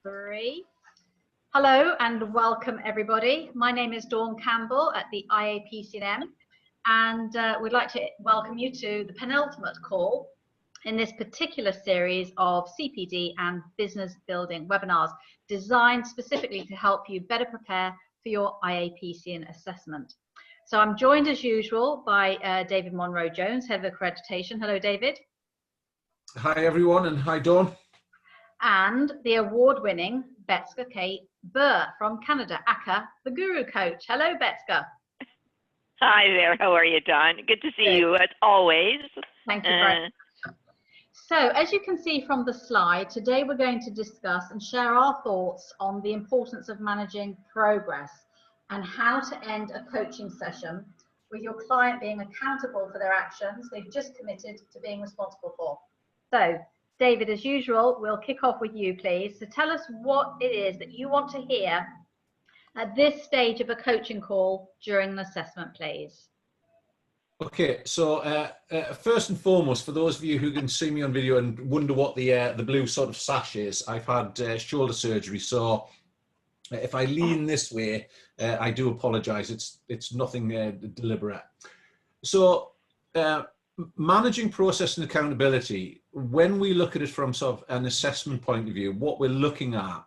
Three. Hello and welcome everybody. My name is Dawn Campbell at the IAPC&M and we'd like to welcome you to the penultimate call in this particular series of CPD and business building webinars designed specifically to help you better prepare for your IAPC&M assessment. So I'm joined as usual by David Monroe-Jones, Head of Accreditation. Hello, David. Hi, everyone, and hi, Dawn. And the award-winning Betska Kate Burr from Canada, ACCA, the Guru Coach. Hello, Betska. Hi there. How are you, Dawn? Good to see you as always. Thank you very much. So, as you can see from the slide, today we're going to discuss and share our thoughts on the importance of managing progress and how to end a coaching session with your client being accountable for their actions they've just committed to being responsible for. So, David, as usual, we'll kick off with you, please. So tell us what it is that you want to hear at this stage of a coaching call during an assessment, please. Okay, so first and foremost, for those of you who can see me on video and wonder what the blue sort of sash is, I've had shoulder surgery, so if I lean this way, I do apologise. It's nothing deliberate. So managing process and accountability, when we look at it from sort of an assessment point of view, what we're looking at,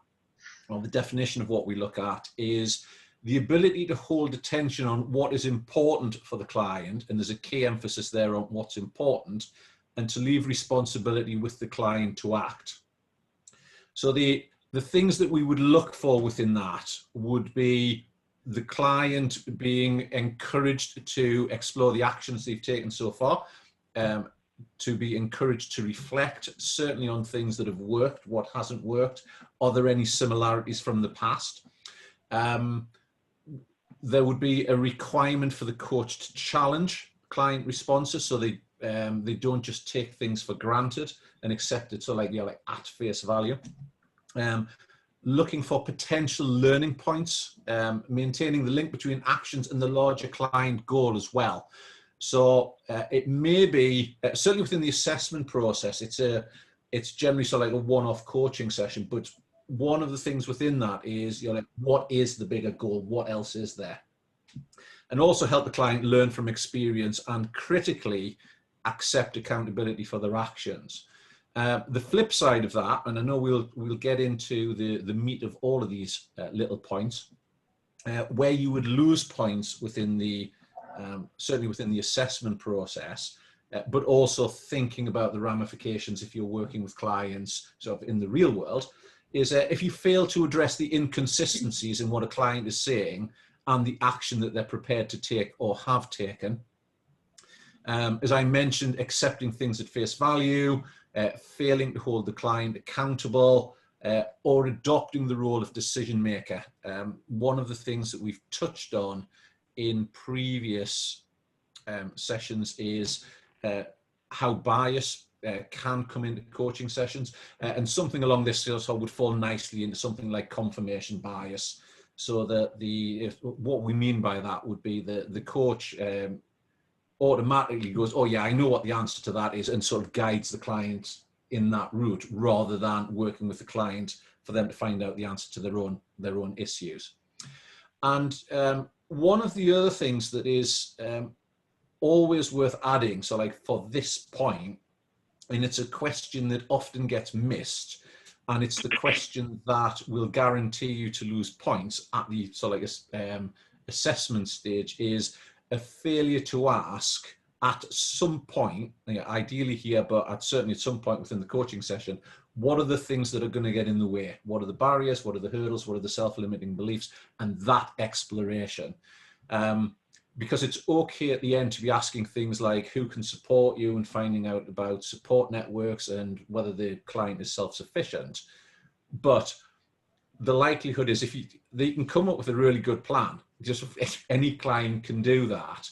or the definition of what we look at, is the ability to hold attention on what is important for the client, and there's a key emphasis there on what's important, and to leave responsibility with the client to act. So the things that we would look for within that would be the client being encouraged to explore the actions they've taken so far, to be encouraged to reflect certainly on things that have worked, what hasn't worked, are there any similarities from the past. There would be a requirement for the coach to challenge client responses, so they don't just take things for granted and accept it, so like at face value. Looking for potential learning points, maintaining the link between actions and the larger client goal as well. So it may be, certainly within the assessment process, it's generally sort of like a one-off coaching session, but one of the things within that is, what is the bigger goal? What else is there? And also help the client learn from experience and critically accept accountability for their actions. The flip side of that, and I know we'll get into the meat of all of these little points, where you would lose points within the certainly within the assessment process, but also thinking about the ramifications if you're working with clients sort of in the real world, is if you fail to address the inconsistencies in what a client is saying and the action that they're prepared to take or have taken. As I mentioned, accepting things at face value, failing to hold the client accountable, or adopting the role of decision maker. One of the things that we've touched on in previous sessions is how bias can come into coaching sessions, and something along this also would fall nicely into something like confirmation bias. So that what we mean by that would be the coach automatically goes, oh yeah, I know what the answer to that is, and sort of guides the client in that route, rather than working with the client for them to find out the answer to their own issues. And one of the other things that is always worth adding, so like for this point, and it's a question that often gets missed, and it's the question that will guarantee you to lose points at the assessment stage, is a failure to ask at some point, ideally here, but certainly at some point within the coaching session, what are the things that are going to get in the way? What are the barriers? What are the hurdles? What are the self-limiting beliefs? And that exploration. Because it's okay at the end to be asking things like who can support you, and finding out about support networks and whether the client is self-sufficient. But the likelihood is they can come up with a really good plan. Just any client can do that.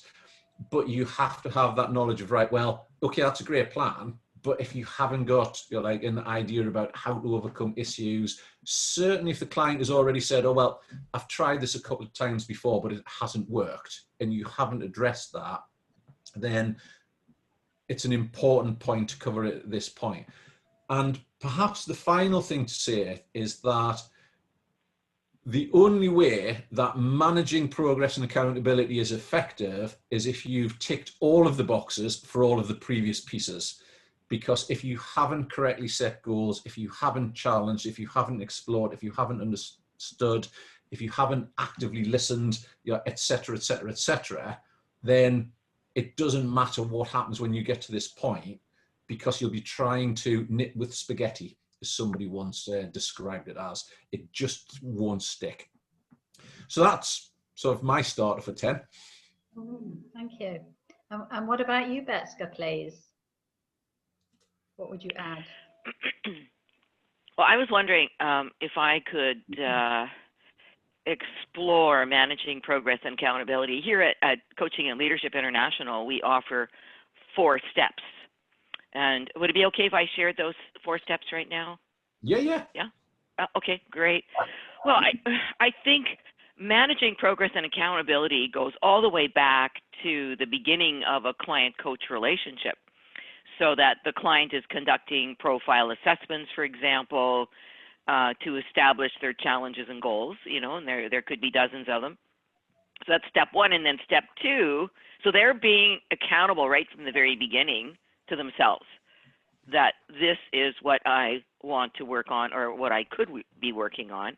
But you have to have that knowledge of, right, well, okay, that's a great plan, but if you haven't got an idea about how to overcome issues, certainly if the client has already said, oh, well, I've tried this a couple of times before, but it hasn't worked, and you haven't addressed that, then it's an important point to cover at this point. And perhaps the final thing to say is that the only way that managing progress and accountability is effective is if you've ticked all of the boxes for all of the previous pieces. Because if you haven't correctly set goals, if you haven't challenged, if you haven't explored, if you haven't understood, if you haven't actively listened, et cetera, et cetera, et cetera, then it doesn't matter what happens when you get to this point, because you'll be trying to knit with spaghetti, as somebody once described it as. It just won't stick. So that's sort of my starter for 10. Thank you. And what about you, Betska, please? What would you add? Well, I was wondering if I could explore managing progress and accountability. Here at Coaching and Leadership International, we offer 4 steps. And would it be okay if I shared those 4 steps right now? Yeah. Okay, great. Well, I think managing progress and accountability goes all the way back to the beginning of a client-coach relationship, so that the client is conducting profile assessments, for example, to establish their challenges and goals, and there could be dozens of them. So that's step 1. And then step 2, so they're being accountable right from the very beginning to themselves, that this is what I want to work on or what I could be working on.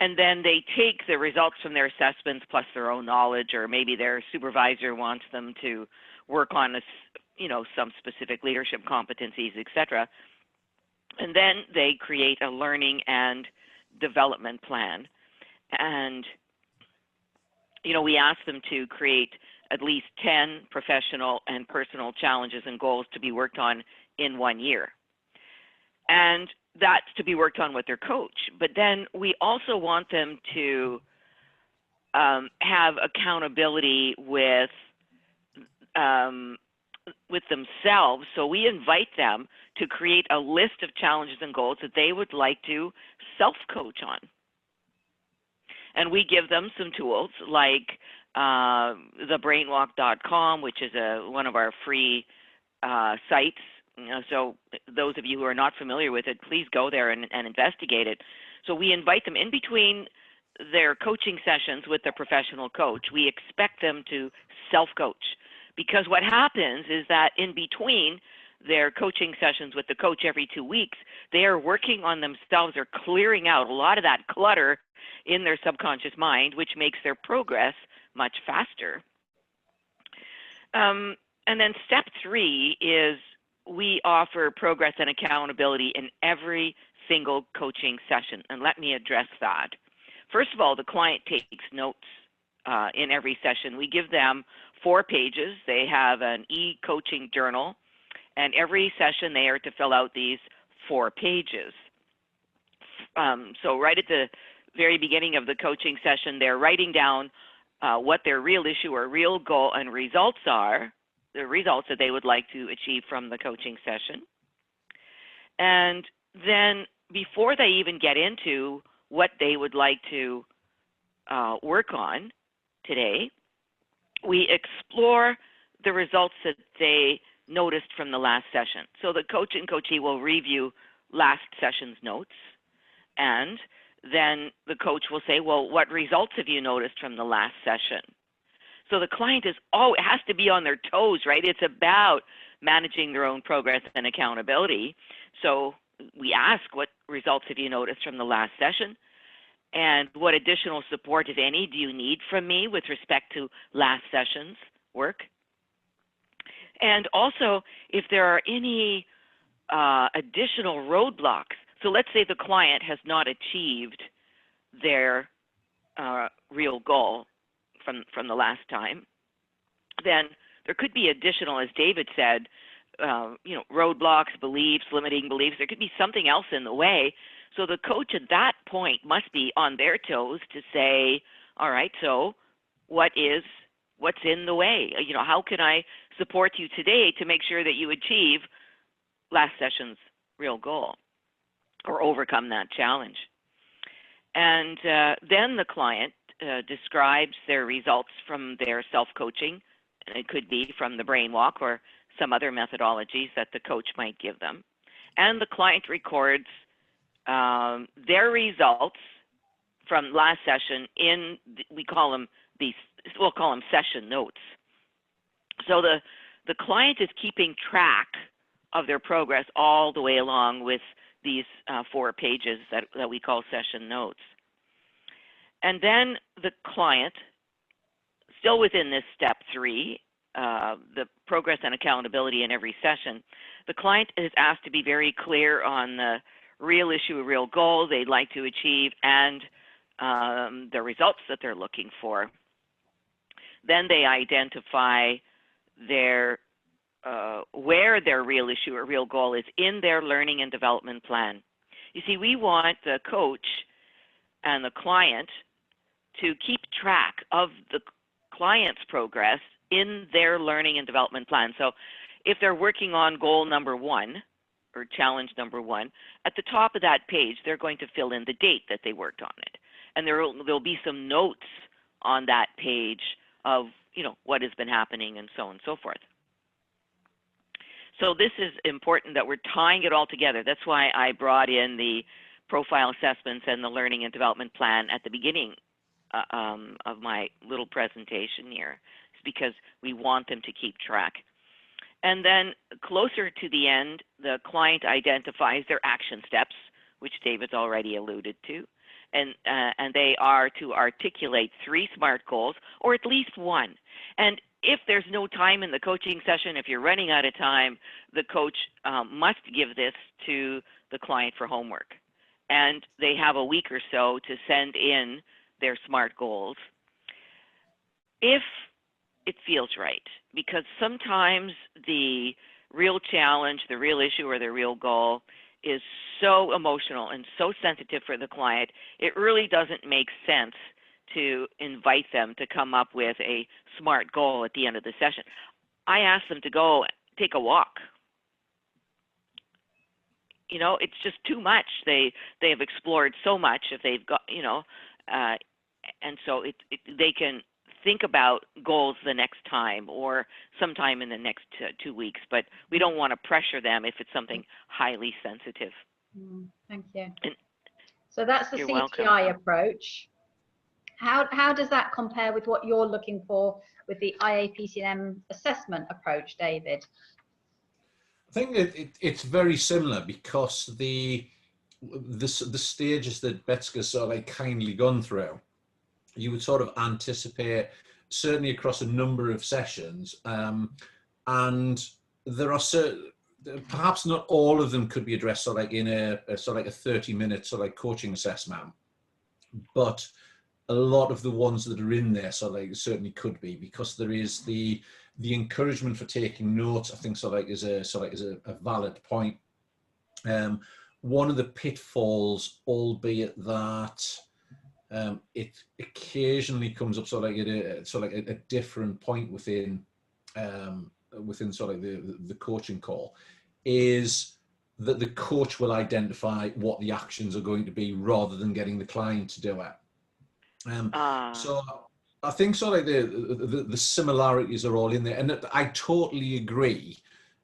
And then they take the results from their assessments plus their own knowledge, or maybe their supervisor wants them to work on some specific leadership competencies, etc. And then they create a learning and development plan. And, we ask them to create at least 10 professional and personal challenges and goals to be worked on in 1 year. And that's to be worked on with their coach. But then we also want them to have accountability with themselves. So we invite them to create a list of challenges and goals that they would like to self-coach on. And we give them some tools like thebrainwalk.com, which is one of our free sites. So those of you who are not familiar with it, please go there and investigate it. So we invite them in between their coaching sessions with their professional coach. We expect them to self-coach, because what happens is that in between their coaching sessions with the coach every 2 weeks, they are working on themselves. They're clearing out a lot of that clutter in their subconscious mind, which makes their progress much faster. And then step 3 is we offer progress and accountability in every single coaching session. And let me address that. First of all, the client takes notes in every session. We give them 4 pages. They have an e-coaching journal, and every session they are to fill out these 4 pages. So right at the very beginning of the coaching session, they're writing down what their real issue or real goal and results are, the results that they would like to achieve from the coaching session. And then before they even get into what they would like to work on today, we explore the results that they noticed from the last session. So the coach and coachee will review last session's notes, and then the coach will say, well, what results have you noticed from the last session? So the client has to be on their toes, right? It's about managing their own progress and accountability. So we ask, what results have you noticed from the last session? And what additional support, if any, do you need from me with respect to last session's work? And also, if there are any additional roadblocks. So let's say the client has not achieved their real goal from the last time, then there could be additional, as David said, roadblocks, beliefs, limiting beliefs. There could be something else in the way. So the coach at that point must be on their toes to say, all right, so what's in the way? How can I support you today to make sure that you achieve last session's real goal or overcome that challenge? And then the client describes their results from their self-coaching. It could be from the brain walk or some other methodologies that the coach might give them. and the client records their results from last session in, we'll call them session notes. So the client is keeping track of their progress all the way along with these 4 pages that we call session notes. And then the client, still within this step 3, the progress and accountability in every session, the client is asked to be very clear on the real issue, real goal they'd like to achieve, and the results that they're looking for. Then they identify their where their real issue or real goal is in their learning and development plan. You see, we want the coach and the client to keep track of the client's progress in their learning and development plan. So if they're working on goal number 1 or challenge number 1, at the top of that page, they're going to fill in the date that they worked on it. And there'll be some notes on that page of, what has been happening and so on and so forth. So this is important that we're tying it all together. That's why I brought in the profile assessments and the learning and development plan at the beginning of my little presentation here. It's because we want them to keep track. And then closer to the end, the client identifies their action steps, which David's already alluded to. And they are to articulate 3 SMART goals, or at least 1. And if there's no time in the coaching session, if you're running out of time, the coach must give this to the client for homework. And they have a week or so to send in their SMART goals if it feels right. Because sometimes the real challenge, the real issue, or the real goal is so emotional and so sensitive for the client, it really doesn't make sense to invite them to come up with a SMART goal at the end of the session. I ask them to go take a walk. It's just too much. They have explored so much if they've got, and so they can think about goals the next time or sometime in the next 2 weeks, but we don't want to pressure them if it's something highly sensitive. Thank you. So that's the CTI welcome. approach. How does that compare with what you're looking for with the IAPC&M assessment approach, David? I think it's very similar because the stages that Betska's sort of kindly gone through, you would sort of anticipate, certainly across a number of sessions, and there are certain, perhaps not all of them could be addressed sort of in a 30-minute sort of coaching assessment, but a lot of the ones that are in there certainly could be, because there is the encouragement for taking notes. I think is a valid point. One of the pitfalls, albeit that it occasionally comes up at a different point within the coaching call, is that the coach will identify what the actions are going to be rather than getting the client to do it. So I think the similarities are all in there, and I totally agree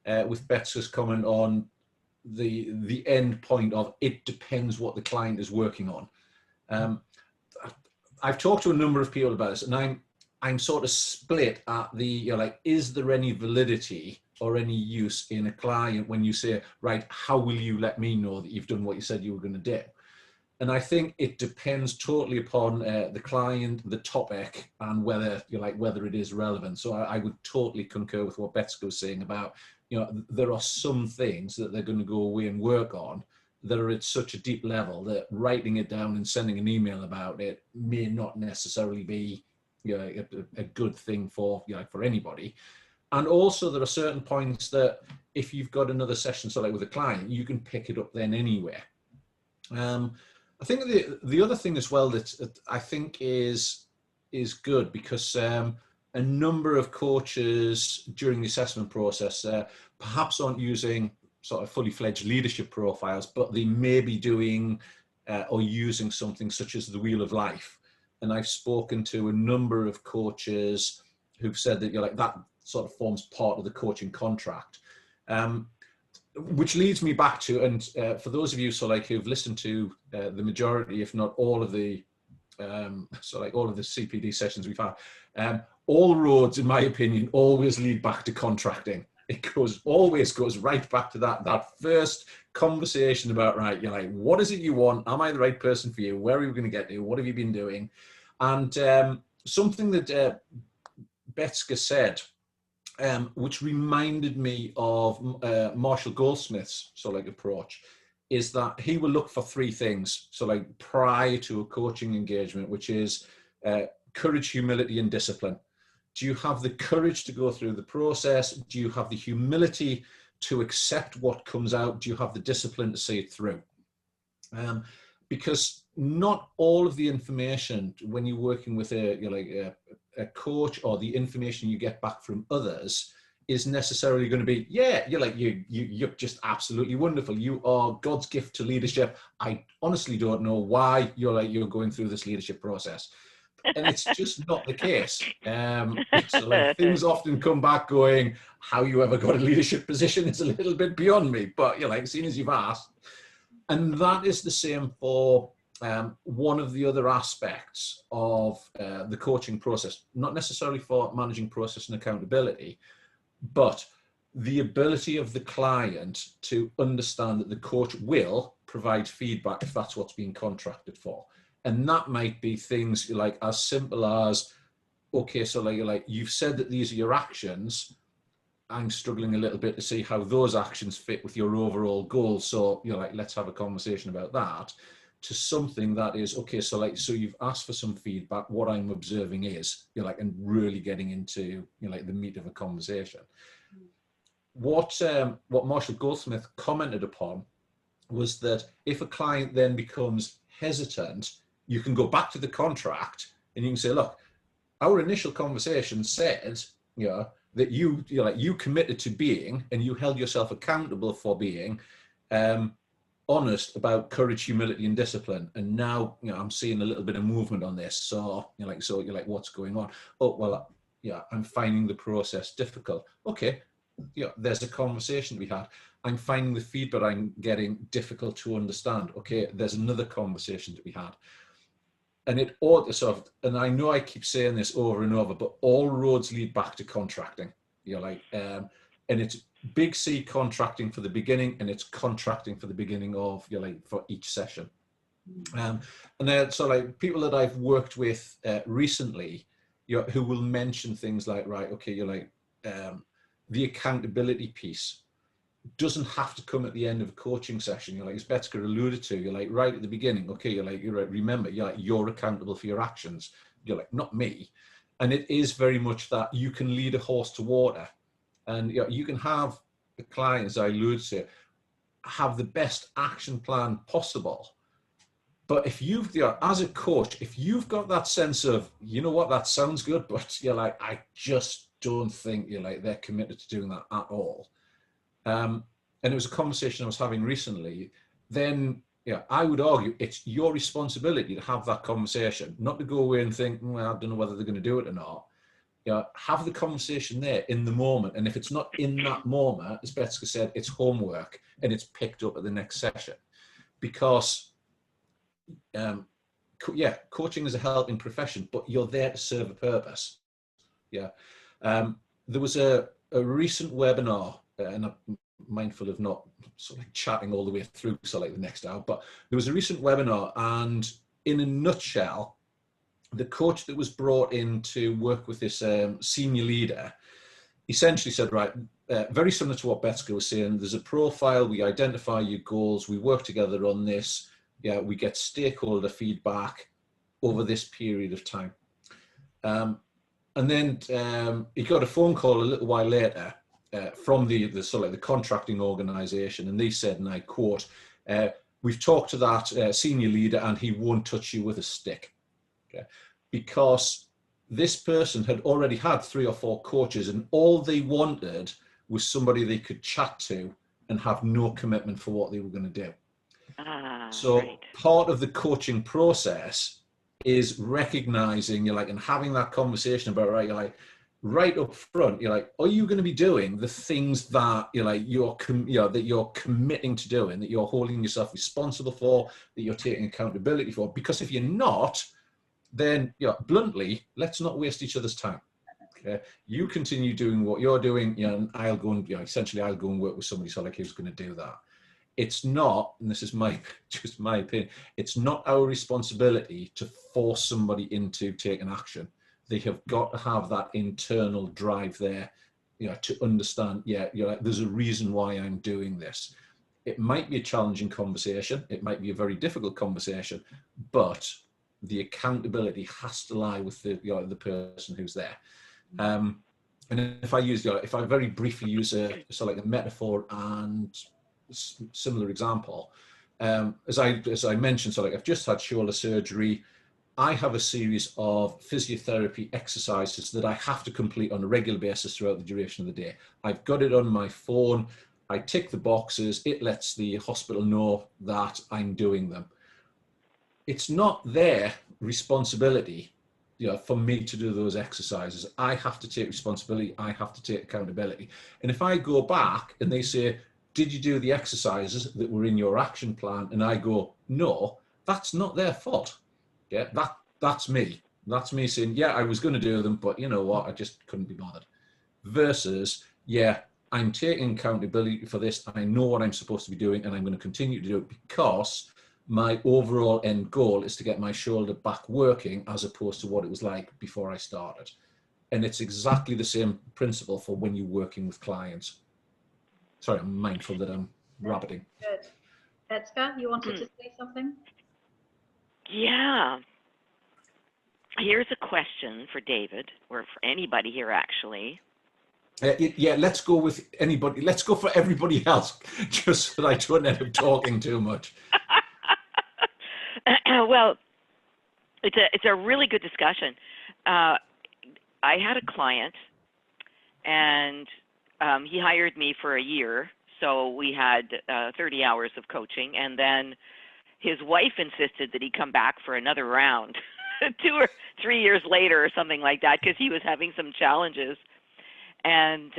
with Betska's comment on the end point of it depends what the client is working on. I've talked to a number of people about this, and I'm sort of split at the, is there any validity or any use in a client when you say, right, how will you let me know that you've done what you said you were going to do? And I think it depends totally upon the client, the topic, and whether whether it is relevant. So I would totally concur with what Betska was saying about, there are some things that they're going to go away and work on that are at such a deep level that writing it down and sending an email about it may not necessarily be a good thing for anybody. And also there are certain points that if you've got another session with a client, you can pick it up then anyway. I think the other thing as well that I think is good, because a number of coaches during the assessment process perhaps aren't using sort of fully fledged leadership profiles, but they may be doing or using something such as the Wheel of Life. And I've spoken to a number of coaches who've said that that sort of forms part of the coaching contract. which leads me back to, and for those of you who've listened to the majority, if not all of the all of the CPD sessions we've had, all roads, in my opinion, always lead back to contracting. It always goes right back to that first conversation about, right, you're like, what is it you want? Am I the right person for you? Where are we going to get to? What have you been doing? And something that Betska said, which reminded me of Marshall Goldsmith's approach, is that he will look for three things. So prior to a coaching engagement, which is courage, humility, and discipline. Do you have the courage to go through the process? Do you have the humility to accept what comes out? Do you have the discipline to see it through? Because not all of the information, when you're working with a coach, or the information you get back from others, is necessarily going to be, yeah, you're just absolutely wonderful. You are God's gift to leadership. I honestly don't know why you're going through this leadership process. And it's just not the case. Things often come back going, how you ever got a leadership position is a little bit beyond me, but seeing as you've asked. And that is the same for one of the other aspects of the coaching process, not necessarily for managing process and accountability, but the ability of the client to understand that the coach will provide feedback if that's what's being contracted for. And that might be things as simple as, okay, so you've said that these are your actions. I'm struggling a little bit to see how those actions fit with your overall goals. So let's have a conversation about that. To something that is, okay, so so you've asked for some feedback. What I'm observing is, and really getting into the meat of a conversation. What Marshall Goldsmith commented upon was that if a client then becomes hesitant, you can go back to the contract and you can say, look, our initial conversation said, that you committed to being, and you held yourself accountable for being honest about courage, humility, and discipline. And now, I'm seeing a little bit of movement on this. So what's going on? Oh, well, I'm finding the process difficult. Okay. There's a conversation we had. I'm finding the feedback I'm getting difficult to understand. Okay. There's another conversation to be had. And it ought to and I know I keep saying this over and over, but all roads lead back to contracting. And it's big C contracting for the beginning, and it's contracting for the beginning of for each session. And then people that I've worked with recently, who will mention things like, right, okay, the accountability piece doesn't have to come at the end of a coaching session. As Betska alluded to, right at the beginning, okay, you're right, remember, you're accountable for your actions. Not me. And it is very much that you can lead a horse to water, and you can have the client, as I alluded to, have the best action plan possible. But if you've, as a coach, if you've got that sense of, what, that sounds good, but I just don't think they're committed to doing that at all. And it was a conversation I was having recently, then I would argue it's your responsibility to have that conversation, not to go away and think, well, I don't know whether they're going to do it or not. Have the conversation there in the moment. And if it's not in that moment, as Betska said, it's homework, and it's picked up at the next session. Because, coaching is a helping profession, but you're there to serve a purpose. There was a recent webinar, and I'm mindful of not chatting all the way through the next hour, but there was a recent webinar, and in a nutshell, the coach that was brought in to work with this senior leader essentially said, right, very similar to what Betska was saying, there's a profile, we identify your goals, we work together on this, we get stakeholder feedback over this period of time. And then he got a phone call a little while later from the contracting organization, and they said, and I quote, we've talked to that senior leader and he won't touch you with a stick. Okay. Because this person had already had 3 or 4 coaches, and all they wanted was somebody they could chat to and have no commitment for what they were going to do. So right. Part of the coaching process is recognizing, and having that conversation about, right, right up front, you're like, are you going to be doing the things that that you're committing to doing, that you're holding yourself responsible for, that you're taking accountability for? Because if you're not, then bluntly, let's not waste each other's time. Okay, you continue doing what you're doing, and I'll go and essentially I'll go and work with somebody who's going to do that. It's not, and this is just my opinion, it's not our responsibility to force somebody into taking action. They have got to have that internal drive there, to understand, there's a reason why I'm doing this. It might be a challenging conversation. It might be a very difficult conversation, but the accountability has to lie with the person who's there. And if I very briefly use a metaphor and similar example, as I mentioned, I've just had shoulder surgery. I have a series of physiotherapy exercises that I have to complete on a regular basis throughout the duration of the day. I've got it on my phone. I tick the boxes. It lets the hospital know that I'm doing them. It's not their responsibility, for me to do those exercises. I have to take responsibility. I have to take accountability. And if I go back and they say, did you do the exercises that were in your action plan? And I go, no, that's not their fault. Yeah, that's me. That's me saying, yeah, I was going to do them, but you know what? I just couldn't be bothered. Versus, yeah, I'm taking accountability for this. I know what I'm supposed to be doing, and I'm going to continue to do it because my overall end goal is to get my shoulder back working as opposed to what it was like before I started. And it's exactly the same principle for when you're working with clients. Sorry, I'm mindful that I'm rabbiting. Good. Betska, you wanted to say something? Yeah. Here's a question for David, or for anybody here, actually. Yeah, let's go with anybody. Let's go for everybody else, just so that I don't end up talking too much. Well, it's a really good discussion. I had a client, and he hired me for a year, so we had 30 hours of coaching, and then his wife insisted that he come back for another round 2 or 3 years later or something like that, because he was having some challenges. And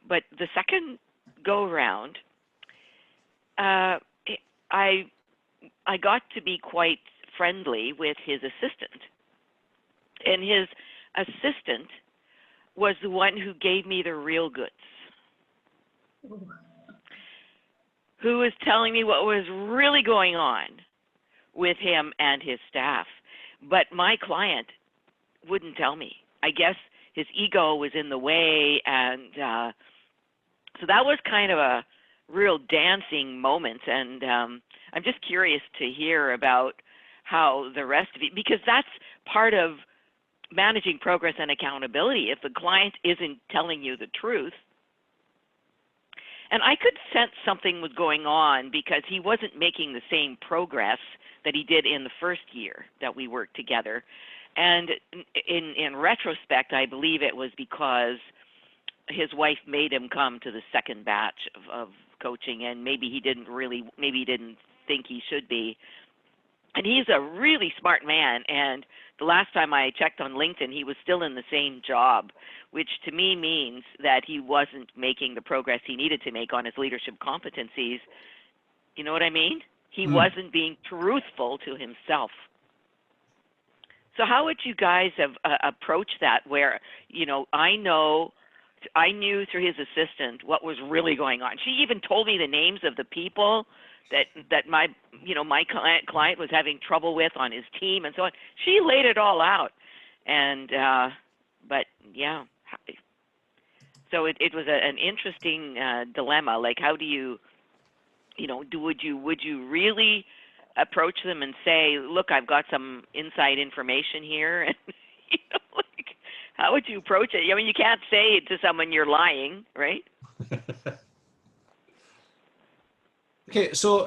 but the second go around, I got to be quite friendly with his assistant, and his assistant was the one who gave me the real goods, who was telling me what was really going on with him and his staff. But my client wouldn't tell me. I guess his ego was in the way, and so that was kind of a real dancing moment. And I'm just curious to hear about how the rest of it, because that's part of managing progress and accountability. If the client isn't telling you the truth, and I could sense something was going on because he wasn't making the same progress that he did in the first year that we worked together. And in retrospect, I believe it was because his wife made him come to the second batch of coaching, and maybe he didn't think he should be. And he's a really smart man, and the last time I checked on LinkedIn, he was still in the same job, which to me means that he wasn't making the progress he needed to make on his leadership competencies. You know what I mean? He wasn't being truthful to himself. So how would you guys have approached that, where, I knew through his assistant what was really going on. She even told me the names of the people that my client was having trouble with on his team and so on. She laid it all out. And but yeah, so it was an interesting dilemma. Like, how do you, would you really approach them and say, look, I've got some inside information here, and how would you approach it? I mean, you can't say to someone you're lying, right? Okay, so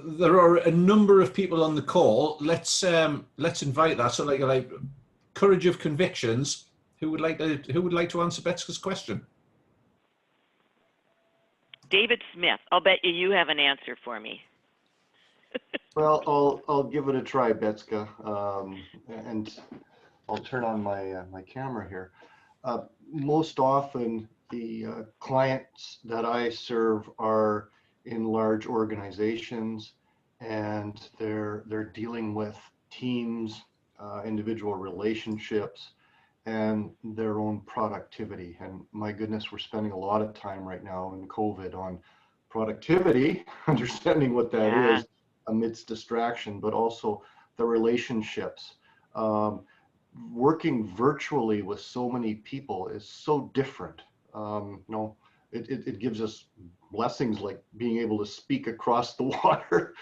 there are a number of people on the call. Let's invite that. So, like courage of convictions. Who would like to answer Betska's question? David Smith. I'll bet you have an answer for me. Well, I'll give it a try, Betska, and I'll turn on my my camera here. most often the clients that I serve are in large organizations, and they're dealing with teams, individual relationships, and their own productivity. And my goodness, we're spending a lot of time right now in COVID on productivity, understanding what that Yeah. is amidst distraction, but also the relationships. Working virtually with so many people is so different. It gives us blessings like being able to speak across the water,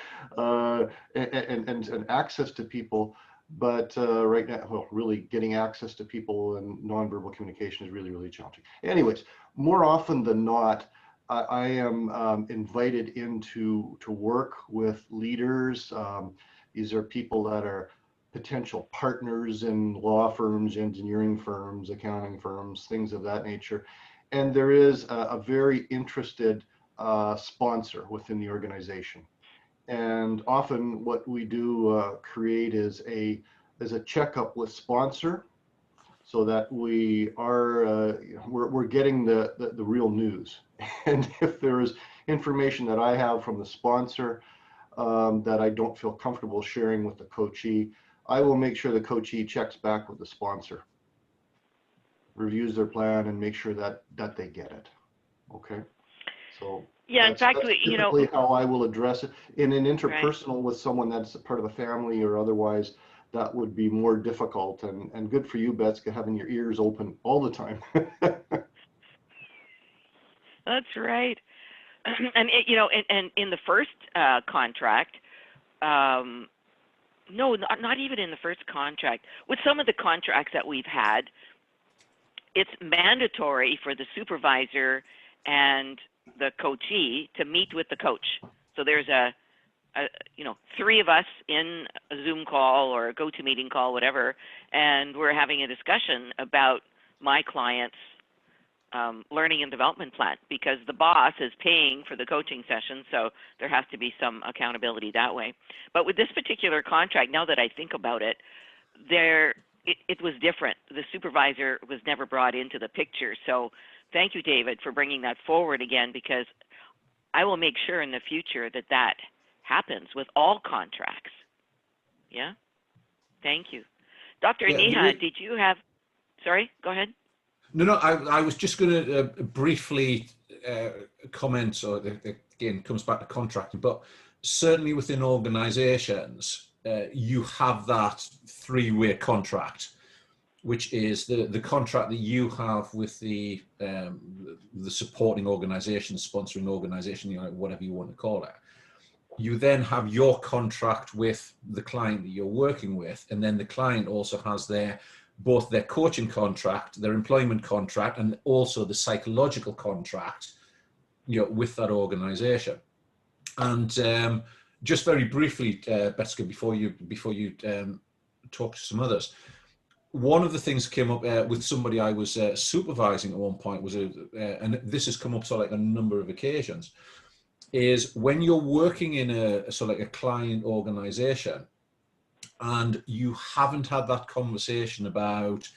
and access to people. But right now, well, really getting access to people and nonverbal communication is really, really challenging. Anyways, more often than not, I am invited into to work with leaders. These are people that are potential partners in law firms, engineering firms, accounting firms, things of that nature. And there is a very interested sponsor within the organization. And often what we do create is a checkup with sponsor, so that we are we're getting the real news. And if there is information that I have from the sponsor that I don't feel comfortable sharing with the coachee, I will make sure the coachee checks back with the sponsor, reviews their plan, and make sure that they get it. Okay. So Yeah, in fact, that's you know, typically how I will address it. In an interpersonal with someone that's a part of a family or otherwise, that would be more difficult. And good for you, Betska, having your ears open all the time. that's right. And you know, and in the first contract, no, not even in the first contract. With some of the contracts that we've had, it's mandatory for the supervisor and the coachee to meet with the coach. So there's you know, 3 of us in a Zoom call or a GoToMeeting call, whatever, and we're having a discussion about my client's learning and development plan, because the boss is paying for the coaching session, so there has to be some accountability that way. But with this particular contract, now that I think about it, it was different. The supervisor was never brought into the picture. So thank you, David, for bringing that forward again, because I will make sure in the future that that happens with all contracts. Yeah? Thank you. Dr. Yeah, Neha, did you have, sorry, go ahead. No, I was just going to briefly comment, so again, comes back to contracting, but certainly within organizations, you have that 3-way contract, which is the contract that you have with the supporting organization, sponsoring organization, you know, whatever you want to call it. You then have your contract with the client that you're working with, and then the client also has both their coaching contract, their employment contract, and also the psychological contract, you know, with that organization. And just very briefly, Betska, before you talk to some others, one of the things that came up with somebody I was supervising at one point was, and this has come up so like a number of occasions, is when you're working in a client organization and you haven't had that conversation about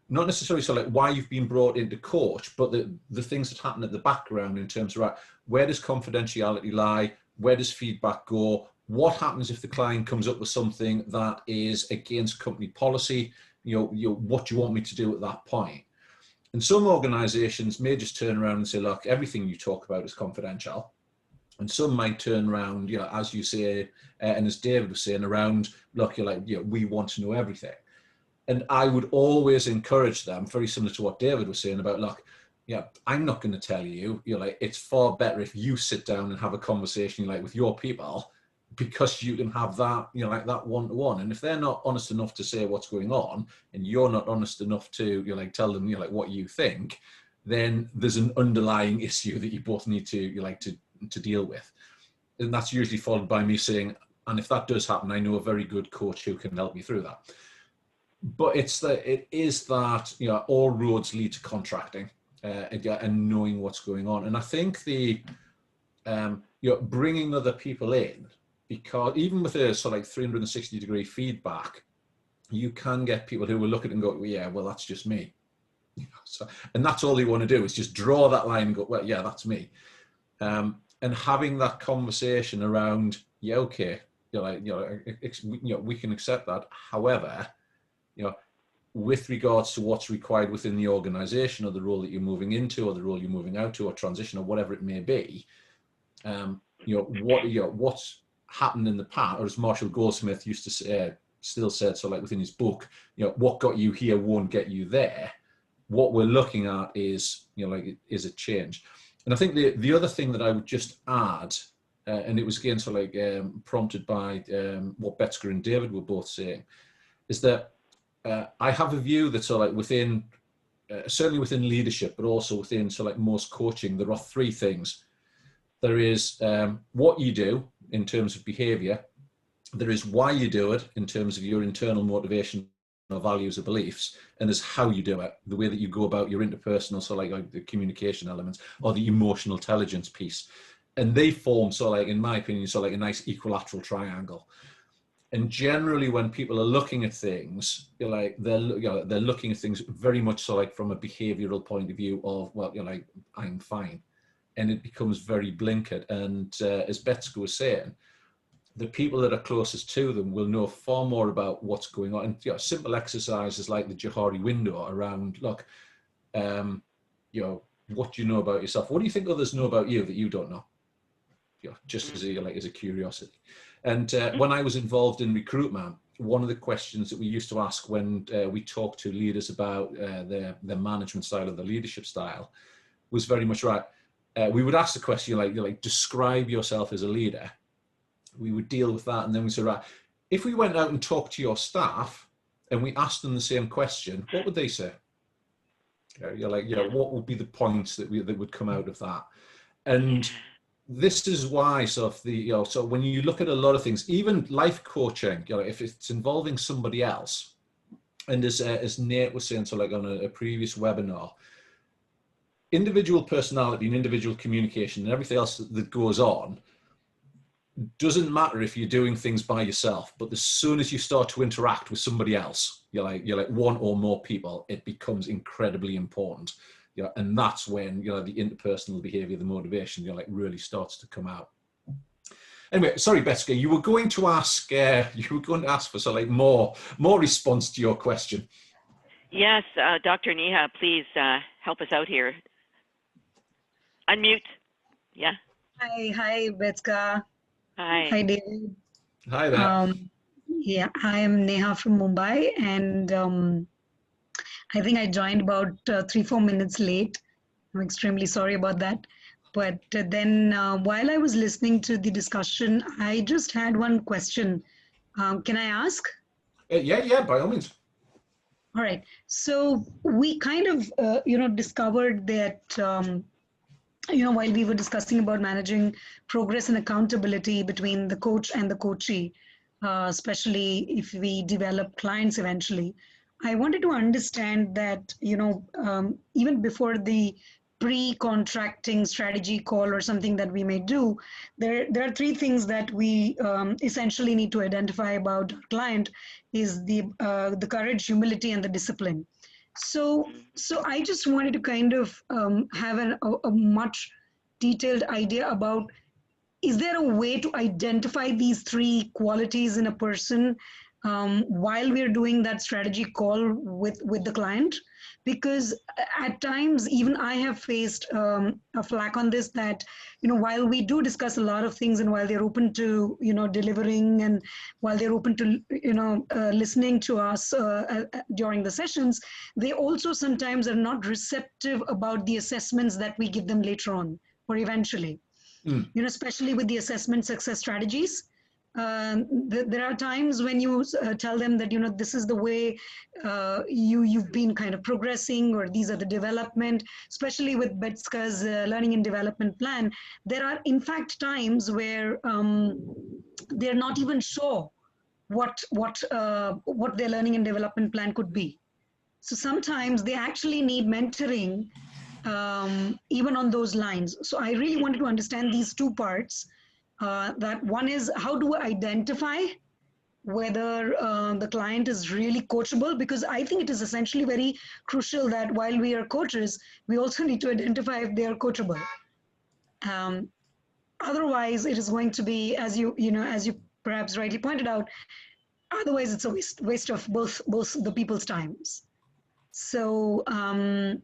not necessarily why you've been brought in to coach, but the things that happen at the background in terms of, right, where does confidentiality lie? Where does feedback go? What happens if the client comes up with something that is against company policy? You know, what do you want me to do at that point? And some organizations may just turn around and say, look, everything you talk about is confidential. And some might turn around, you know, as you say, and as David was saying, around, look, you're like, you know, we want to know everything. And I would always encourage them, very similar to what David was saying about, look, yeah, I'm not going to tell you, you're like, it's far better if you sit down and have a conversation like with your people, because you can have that, you know, like that one-to-one. And if they're not honest enough to say what's going on, and you're not honest enough to, you know, like tell them, you know, like what you think, then there's an underlying issue that you both need to, you like to deal with. And that's usually followed by me saying, and if that does happen, I know a very good coach who can help me through that. But it is that, you know, all roads lead to contracting and knowing what's going on. And I think you know, bringing other people in, because even with a sort of like 360-degree feedback, you can get people who will look at it and go, well, yeah, well, that's just me. So, and that's all they want to do is just draw that line and go, well, yeah, that's me. And having that conversation around, yeah, okay, we can accept that. However, with regards to what's required within the organization or the role that you're moving into or the role you're moving out to or transition or whatever it may be, what's happened in the past, or as Marshall Goldsmith used to say, still said, so like within his book, what got you here won't get you there. What we're looking at is, is a change. And I think the other thing that I would just add, and it was again prompted by what Betska and David were both saying, is that I have a view that within, certainly within leadership, but also within most coaching, there are three things. There is what you do in terms of behavior. There is why you do it in terms of your internal motivation or values or beliefs, and there's how you do it, the way that you go about your interpersonal, like the communication elements or the emotional intelligence piece. And they form, in my opinion, a nice equilateral triangle. And generally when people are looking at things, they're looking at things very much from a behavioral point of view of, well, I'm fine. And it becomes very blinkered. And as Betska was saying, the people that are closest to them will know far more about what's going on. And simple exercises like the Johari window around, look, what do you know about yourself? What do you think others know about you that you don't know? Just as a curiosity. And when I was involved in recruitment, one of the questions that we used to ask when we talked to leaders about their management style or their leadership style was very much right. We would ask the question, describe yourself as a leader. We would deal with that, and then we said, right, if we went out and talked to your staff and we asked them the same question, what would they say? What would be the points that would come out of that? And this is why so when you look at a lot of things, even life coaching, if it's involving somebody else, and as Nate was saying, on a previous webinar, individual personality and individual communication and everything else that goes on doesn't matter if you're doing things by yourself, but as soon as you start to interact with somebody else, you're like one or more people, it becomes incredibly important. And that's when the interpersonal behavior, the motivation, really starts to come out. Anyway, sorry, Betska, you were going to ask for more response to your question. Yes, Dr. Neha, please help us out here. Unmute. Yeah. Hi, Betska. Hi, David. Hi there. Yeah, I am Neha from Mumbai, and I think I joined about 3-4 minutes late. I'm extremely sorry about that. But then while I was listening to the discussion, I just had one question. Can I ask? Yeah, by all means. All right. So we kind of, discovered that while we were discussing about managing progress and accountability between the coach and the coachee, especially if we develop clients eventually, I wanted to understand that, even before the pre-contracting strategy call or something that we may do, there are three things that we essentially need to identify about our client is the courage, humility, and the discipline. So I just wanted to kind of have a much detailed idea about, is there a way to identify these three qualities in a person while we're doing that strategy call with the client? Because at times, even I have faced a flack on this, that, while we do discuss a lot of things and while they're open to, delivering, and while they're open to, listening to us during the sessions, they also sometimes are not receptive about the assessments that we give them later on or eventually. Especially with the assessment success strategies. There are times when you tell them that, this is the way you've been kind of progressing, or these are the development, especially with Betska's learning and development plan. There are, in fact, times where they're not even sure what their learning and development plan could be. So sometimes they actually need mentoring even on those lines. So I really wanted to understand these two parts. That one is, how do I identify whether the client is really coachable, because I think it is essentially very crucial that while we are coaches, we also need to identify if they are coachable. Otherwise, it is going to be, as you perhaps rightly pointed out, otherwise it's a waste of both the people's times. So can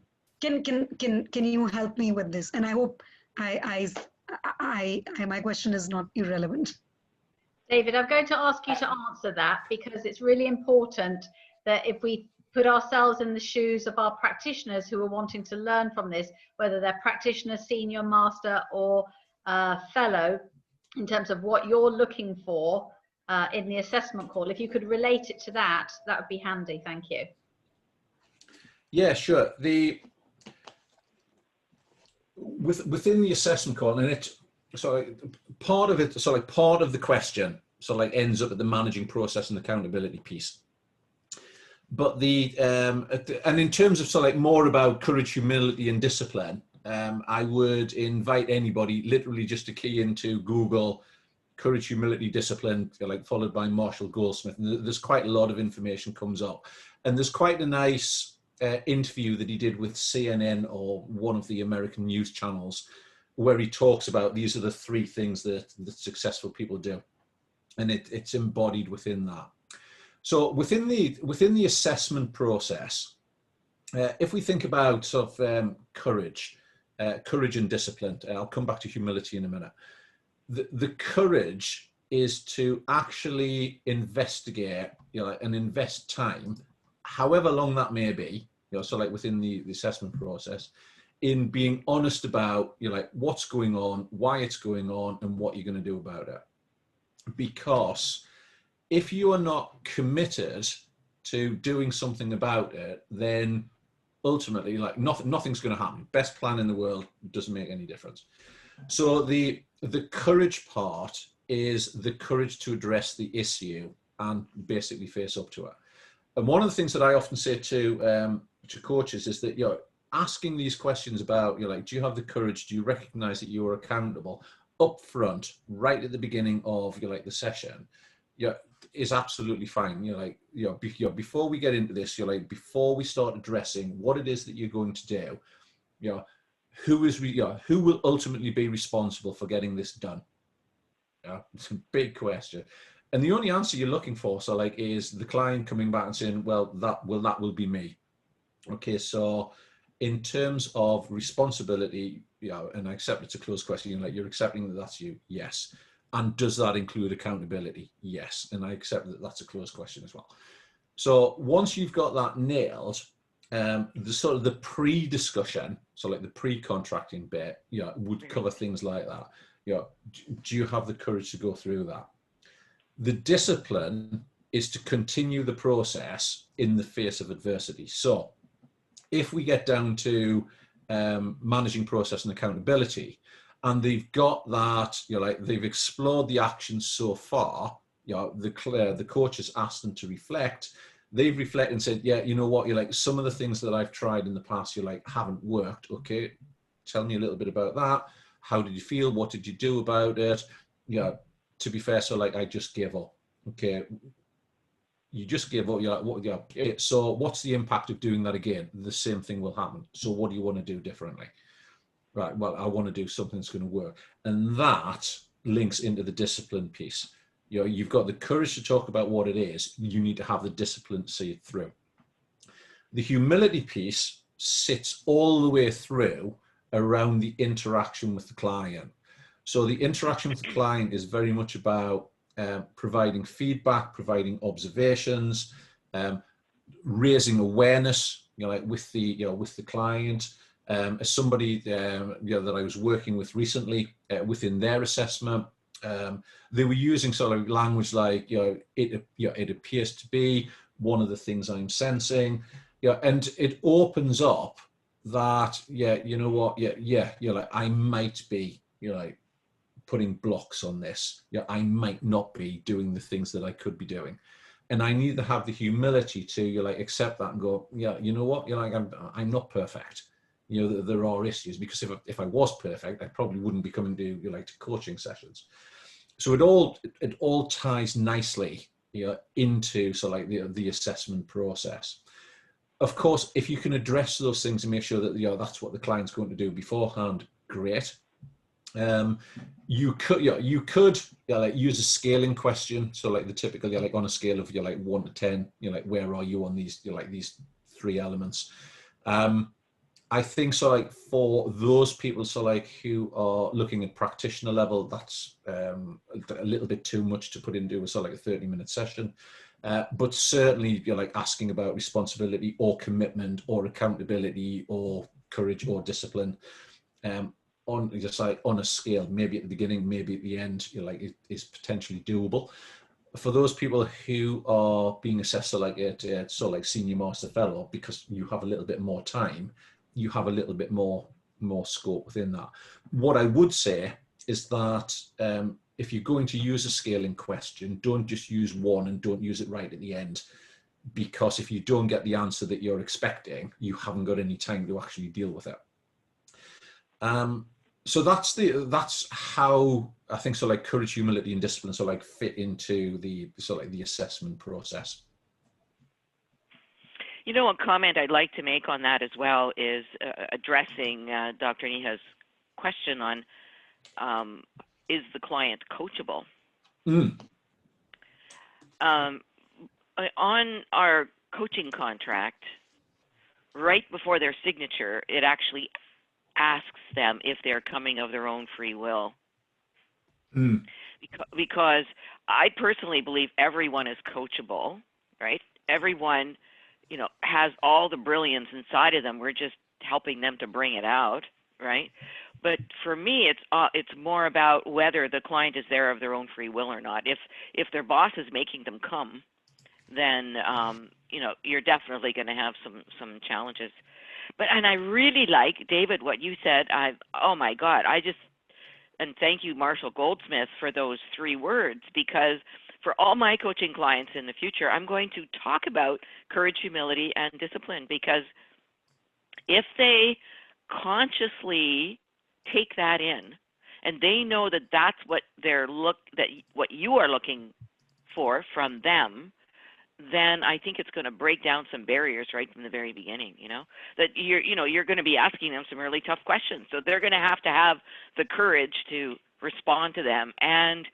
you help me with this? And I hope my question is not irrelevant. David, I'm going to ask you to answer that, because it's really important that if we put ourselves in the shoes of our practitioners who are wanting to learn from this, whether they're practitioner, senior, master, or fellow, in terms of what you're looking for in the assessment call, if you could relate it to that, that would be handy. Thank you. Yeah, sure. Within the assessment call, and part of the question ends up at the managing process and accountability piece. But and in terms of more about courage, humility, and discipline, I would invite anybody literally just to key into Google courage, humility, discipline, followed by Marshall Goldsmith, and there's quite a lot of information comes up. And there's quite a nice interview that he did with CNN, or one of the American news channels, where he talks about these are the three things that successful people do, and it's embodied within that. So within the assessment process, if we think about courage and discipline, I'll come back to humility in a minute. The courage is to actually investigate, and invest time, however long that may be, within the assessment process, in being honest about, what's going on, why it's going on, and what you're going to do about it. Because if you are not committed to doing something about it, then ultimately, nothing's going to happen. Best plan in the world doesn't make any difference. So the courage part is the courage to address the issue and basically face up to it. And one of the things that I often say to coaches is that, asking these questions about, do you have the courage? Do you recognize that you are accountable up front, right at the beginning of the session? Is absolutely fine. Before we get into this, before we start addressing what it is that you're going to do, who will ultimately be responsible for getting this done? It's a big question. And the only answer you're looking for, is the client coming back and saying, well, that will be me. Okay, so in terms of responsibility, and I accept it's a closed question, you're accepting that that's you? Yes. And does that include accountability? Yes. And I accept that that's a closed question as well. So once you've got that nailed, the pre-discussion, the pre-contracting bit, would cover things like that. Do you have the courage to go through that? The discipline is to continue the process in the face of adversity. So if we get down to managing process and accountability, and they've got that, they've explored the actions so far, the coach has asked them to reflect. They've reflected and said, yeah, you know what, some of the things that I've tried in the past, haven't worked. Okay, tell me a little bit about that. How did you feel? What did you do about it? To be fair, I just gave up. Okay, you just gave up. So what's the impact of doing that again? The same thing will happen. So what do you want to do differently? Right, well, I want to do something that's going to work. And that links into the discipline piece. You've got the courage to talk about what it is. You need to have the discipline to see it through. The humility piece sits all the way through around the interaction with the client. So the interaction with the client is very much about providing feedback, providing observations, raising awareness, with the client. As somebody that I was working with recently, within their assessment, they were using language like, it appears to be one of the things I'm sensing, and it opens up that, I might be, putting blocks on this. I might not be doing the things that I could be doing. And I need to have the humility to accept that and go, you know what, I'm not perfect. There are issues, because if I was perfect, I probably wouldn't be coming to to coaching sessions. So it all ties nicely into the assessment process. Of course, if you can address those things and make sure that that's what the client's going to do beforehand, great. You could use a scaling question. So the typical, on a scale of 1 to 10, where are you on these these 3 elements? I think for those people who are looking at practitioner level, that's a little bit too much to put into a 30-minute session. But certainly asking about responsibility or commitment or accountability or courage or discipline, on a scale, maybe at the beginning, maybe at the end, it is potentially doable. For those people who are being assessed at senior master fellow, because you have a little bit more time, you have a little bit more scope within that. What I would say is that if you're going to use a scaling question, don't just use one and don't use it right at the end, because if you don't get the answer that you're expecting, you haven't got any time to actually deal with it. So that's how I think courage, humility, and discipline fit into the the assessment process. A comment I'd like to make on that as well is addressing Dr. Neha's question on is the client coachable? On our coaching contract, right before their signature, it actually asks them if they're coming of their own free will. Because I personally believe everyone is coachable, right? Everyone, has all the brilliance inside of them. We're just helping them to bring it out, right? But for me, it's more about whether the client is there of their own free will or not. If their boss is making them come, then you're definitely going to have some challenges. And I really like, David, what you said. Oh my God, and thank you, Marshall Goldsmith, for those 3 words, because for all my coaching clients in the future, I'm going to talk about courage, humility, and discipline, because if they consciously take that in and they know that that's what what you are looking for from them, then I think it's going to break down some barriers right from the very beginning, that you're going to be asking them some really tough questions. So they're going to have the courage to respond to them and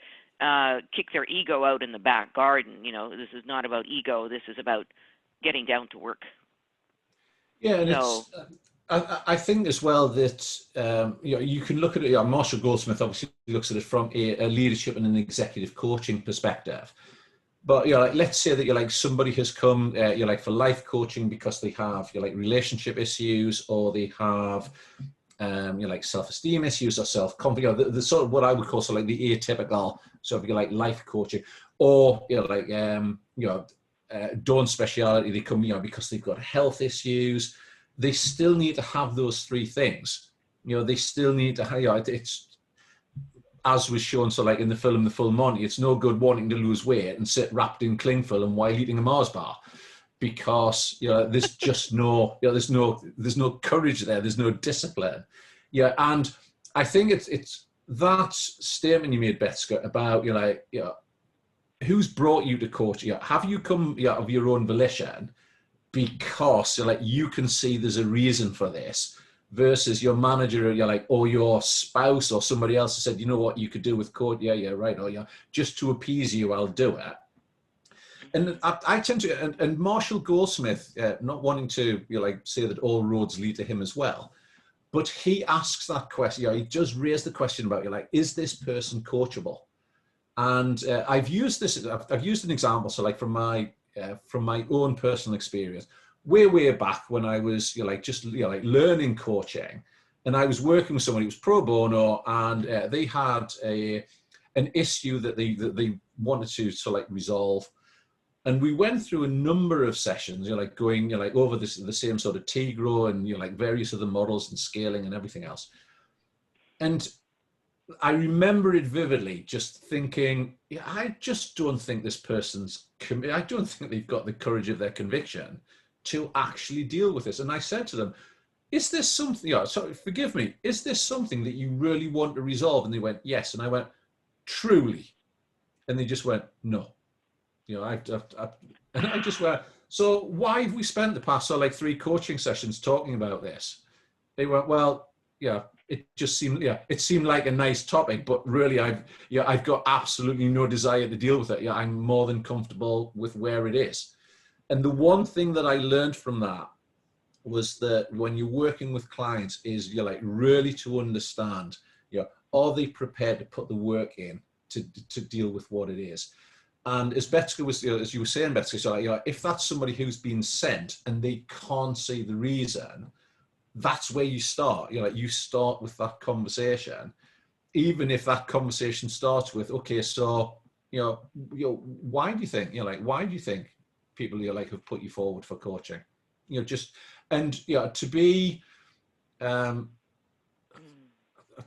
kick their ego out in the back garden. This is not about ego. This is about getting down to work. Yeah, and I think as well that you can look at it. Marshall Goldsmith obviously looks at it from a leadership and an executive coaching perspective. But let's say that somebody has come for life coaching because they have relationship issues, or they have self-esteem issues or self-confidence. The sort of what I would call the atypical sort of life coaching, or Dawn speciality. They come because they've got health issues. They still need to have those 3 things. They still need to have. It's, as was shown, in the film The Full Monty, it's no good wanting to lose weight and sit wrapped in cling film while eating a Mars bar, because there's just there's no courage there, there's no discipline. And I think it's that statement you made, Bethska, about who's brought you to coach? Have you come of your own volition because you can see there's a reason for this? Versus your manager, or your spouse or somebody else who said, you know what, you could do with code, right, or just to appease you, I'll do it. And I tend to, and Marshall Goldsmith, not wanting to say that all roads lead to him as well, but he asks that question. He just raised the question about is this person coachable? And I've used an example, from my own personal experience. Way back when I was learning coaching, and I was working with somebody who was pro bono, and they had an issue that they wanted to resolve, and we went through a number of sessions, going over the same sort of Tegro and various other models and scaling and everything else. And I remember it vividly, just thinking, I just don't think this person's I don't think they've got the courage of their conviction to actually deal with this. And I said to them, is this something, sorry, forgive me, is this something that you really want to resolve? And they went, yes. And I went, truly? And they just went, no. You know, and I just went, so why have we spent the past, so like 3 coaching sessions talking about this? They went, well, yeah, it just seemed, yeah, it seemed like a nice topic, but really I've got absolutely no desire to deal with it. Yeah, I'm more than comfortable with where it is. And the one thing that I learned from that was that when you're working with clients is you're like really to understand, you know, are they prepared to put the work in to deal with what it is? And as Betsy was, you know, as you were saying, Betsy, so you know, if that's somebody who's been sent and they can't see the reason, that's where you start. You know, like you start with that conversation, even if that conversation starts with, okay, so you know, why do you think, you know, like why do you think people, you know, like have put you forward for coaching? You know, just, and you know, to be, I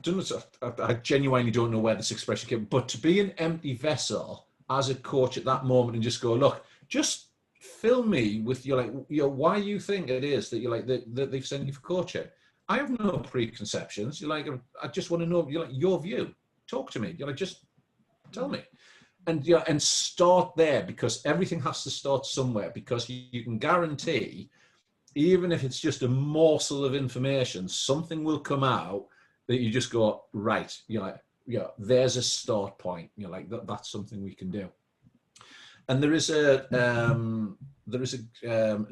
don't know, I genuinely don't know where this expression came, but to be an empty vessel as a coach at that moment and just go, look, just fill me with your, like, you know, why you think it is that you're like that they've sent you for coaching. I have no preconceptions. You're like, I just want to know, you're like, your view. Talk to me. You're like, just tell me. And yeah, and start there, because everything has to start somewhere, because you can guarantee, even if it's just a morsel of information, something will come out that you just go, right, you're like, yeah, there's a start point. You're like, that's something we can do. And there is a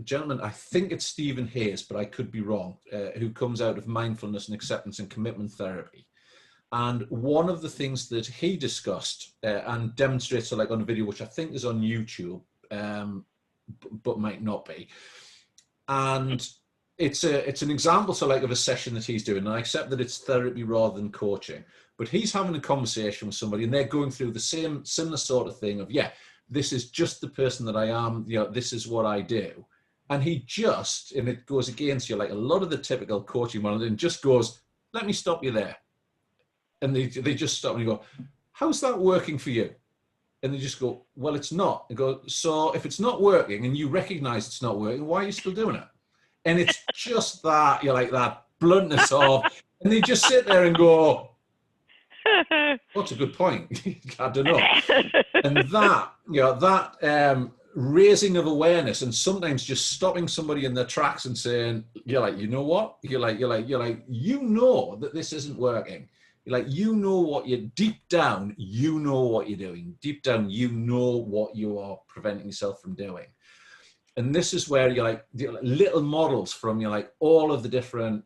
gentleman, I think it's Stephen Hayes, but I could be wrong, who comes out of mindfulness and acceptance and commitment therapy. And one of the things that he discussed and demonstrates, like on a video, which I think is on YouTube, but might not be. And it's an example, so like of a session that he's doing. And I accept that it's therapy rather than coaching, but he's having a conversation with somebody and they're going through the similar sort of thing of, yeah, this is just the person that I am, you know, this is what I do. And he just, and it goes against you, like a lot of the typical coaching model, and just goes, let me stop you there. And they just stop and you go, how's that working for you? And they just go, well, it's not. And go, so if it's not working and you recognize it's not working, why are you still doing it? And it's just that, you're like that bluntness of, and they just sit there and go, what's a good point? I don't know. And that, you know, that raising of awareness, and sometimes just stopping somebody in their tracks and saying, you're like, you know what? You're like, you know that this isn't working. You're like, you know what you're, deep down, you know what you're doing. Deep down, you know what you are preventing yourself from doing. And this is where you're like, little models from, you're like, all of the different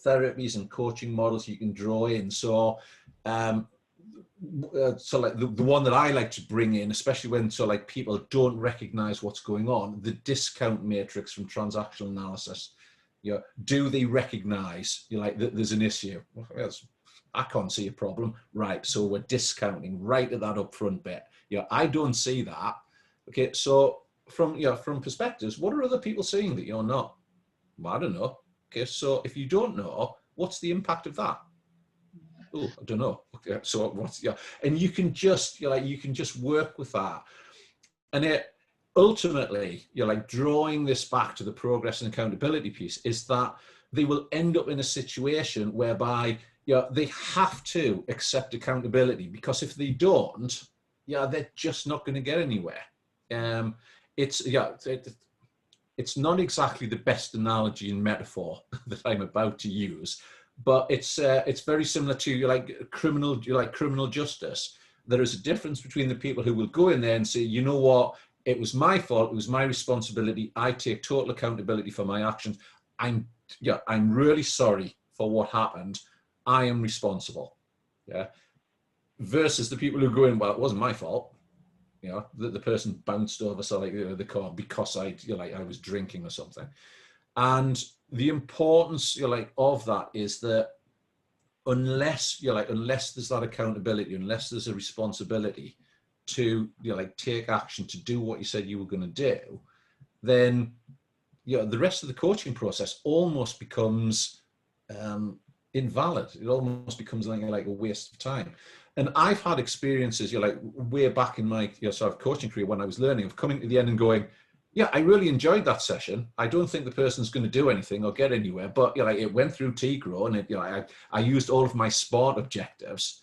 therapies and coaching models you can draw in. So, so like the one that I like to bring in, especially when so like people don't recognize what's going on, the discount matrix from transactional analysis. You know, do they recognize, you're like, that there's an issue? Well, I can't see a problem, right? So we're discounting right at that upfront bit. You know, I don't see that. Okay, so from, you know, from perspectives, what are other people seeing that you're not? Well, I don't know. Okay, so if you don't know, what's the impact of that? Oh, I don't know. Okay, so what's, yeah, and you can just, you're like, you can just work with that, and it ultimately, you're like drawing this back to the progress and accountability piece, is that they will end up in a situation whereby, yeah, they have to accept accountability, because if they don't, yeah, they're just not going to get anywhere. It's, yeah, it's not exactly the best analogy and metaphor that I'm about to use, but it's very similar to like criminal justice. There is a difference between the people who will go in there and say, you know what, it was my fault, it was my responsibility, I take total accountability for my actions. I'm really sorry for what happened. I am responsible. Yeah. Versus the people who go in, well, it wasn't my fault. You know, the person bounced over, so like, you know, the car because I was drinking or something. And the importance, you're like, of that is that unless there's that accountability, unless there's a responsibility to, you know, like take action to do what you said you were going to do, then, you know, the rest of the coaching process almost becomes invalid. It almost becomes like a waste of time. And I've had experiences, you know, like way back in my, you know, sort of coaching career when I was learning, of coming to the end and going, yeah, I really enjoyed that session. I don't think the person's going to do anything or get anywhere, but, you know, like it went through T-Grow, and it, you know, I used all of my SMART objectives,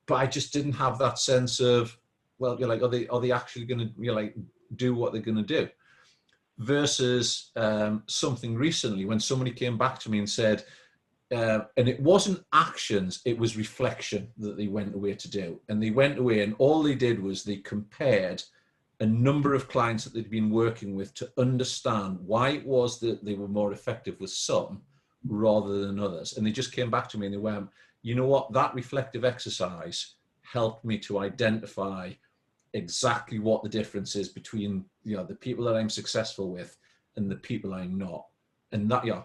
but I just didn't have that sense of, well, you're like, are they actually going to, you're like, do what they're going to do? Versus something recently when somebody came back to me and said, and it wasn't actions, it was reflection that they went away to do. And they went away and all they did was they compared a number of clients that they'd been working with to understand why it was that they were more effective with some rather than others. And they just came back to me and they went, you know what, that reflective exercise helped me to identify exactly what the difference is between, you know, the people that I'm successful with and the people I'm not. And that, you know,